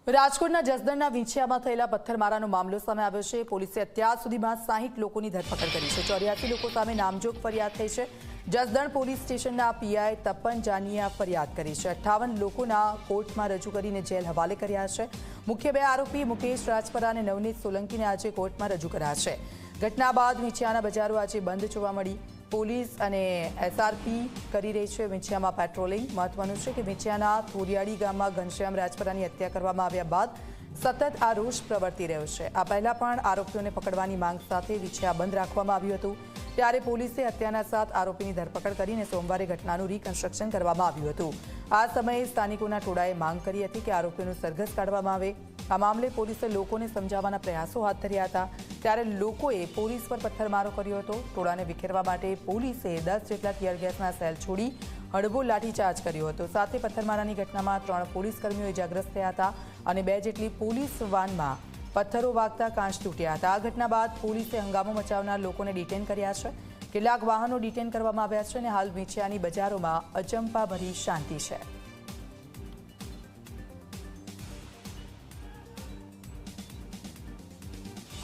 રાજકોટના જસદણના વિંછિયામાં થયેલા પથ્થરમારાનો મામલો સામે આવ્યો છે। પોલીસે અત્યાર સુધીમાં 60 લોકોની ધરપકડ કરી છે। 84 લોકો સામે નામજોગ ફરિયાદ થઈ છે। જસદણ પોલીસ સ્ટેશનના પીઆઈ તપન જાનીએ ફરિયાદ કરી છે। 58 લોકોના કોર્ટમાં રજૂ કરીને જેલ હવાલે કર્યા છે। મુખ્ય બે આરોપી મુકેશ રાજપરા અને નવનીત સોલંકીને આજે કોર્ટમાં રજૂ કર્યા છે। ઘટના બાદ વિંછિયાના બજારો આજે બંધ જોવા મળી। પોલીસ અને એસઆરપી કરી રહી છે વિંછિયામાં પેટ્રોલિંગ। મહત્વનું છે કે વિંછિયાના થોરિયાળી ગામમાં ઘનશ્યામ રાજપરાની હત્યા કરવામાં આવ્યા બાદ સતત આ રોષ પ્રવર્તી રહ્યો છે। આ પહેલા પણ આરોપીઓને પકડવાની માંગ સાથે વિંછિયા બંધ રાખવામાં આવ્યું હતું, ત્યારે પોલીસે હત્યાના 7 આરોપીની ધરપકડ કરીને સોમવારે ઘટનાનું રિકન્સ્ટ્રક્શન કરવામાં આવ્યું હતું। આ સમયે સ્થાનિકોના ટોળાએ માંગ કરી હતી કે આરોપીઓનું સરઘસ કાઢવામાં આવે। આ મામલે પોલીસે લોકોને સમજાવવાના પ્રયાસો હાથ ધર્યા હતા, ત્યારે લોકોએ પોલીસ પર પથ્થરમારો કર્યો હતો। ટોળાને વિખેરવા માટે પોલીસે 10 જેટલા ટીયર ગેસના સેલ છોડી હળવો લાઠીચાર્જ કર્યો હતો। સાથે પથ્થરમારાની ઘટનામાં 3 પોલીસ કર્મીઓ ઇજાગ્રસ્ત થયા હતા અને 2 જેટલી પોલીસ વાનમાં પથ્થરો વાગતા કાંચ તૂટ્યા હતા। આ ઘટના બાદ પોલીસે હંગામો મચાવનાર લોકોને ડિટેન કર્યા છે। કેટલાક વાહનો ડિટેન કરવામાં આવ્યા છે અને હાલ વિંછિયાની બજારોમાં અચંપાભરી શાંતિ છે।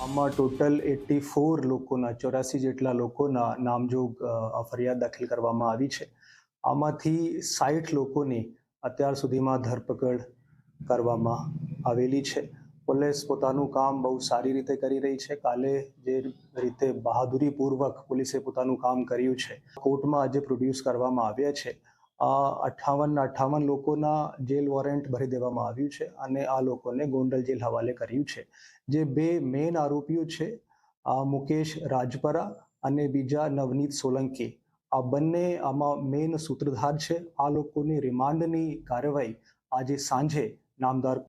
આમાં ટોટલ 84 લોકોના 84 જેટલા લોકોના નામજોગ ફરિયાદ દાખલ કરવામાં આવી છે। આમાંથી 60 લોકોની અત્યાર સુધીમાં ધરપકડ કરવામાં આવેલી છે। પોલીસ પોતાનું કામ બહુ સારી રીતે કરી રહી છે। કાલે જે રીતે બહાદુરીપૂર્વક પોલીસે પોતાનું કામ કર્યું છે, કોર્ટમાં આજે પ્રોડ્યુસ કરવામાં આવ્યા છે। 58 લોકોના જેલ વોરંટ ભરી દેવામાં આવ્યું છે અને આ લોકોને ગોંડલ જેલ હવાલે કર્યું છે। જે 2 મેઇન આરોપીઓ છે, મુકેશ રાજપરા અને બીજા નવનીત સોલંકી, આ બંને આમાં મેઇન સૂત્રધાર છે। આ લોકોની રિમાન્ડની કાર્યવાહી આજે સાંજે નામદાર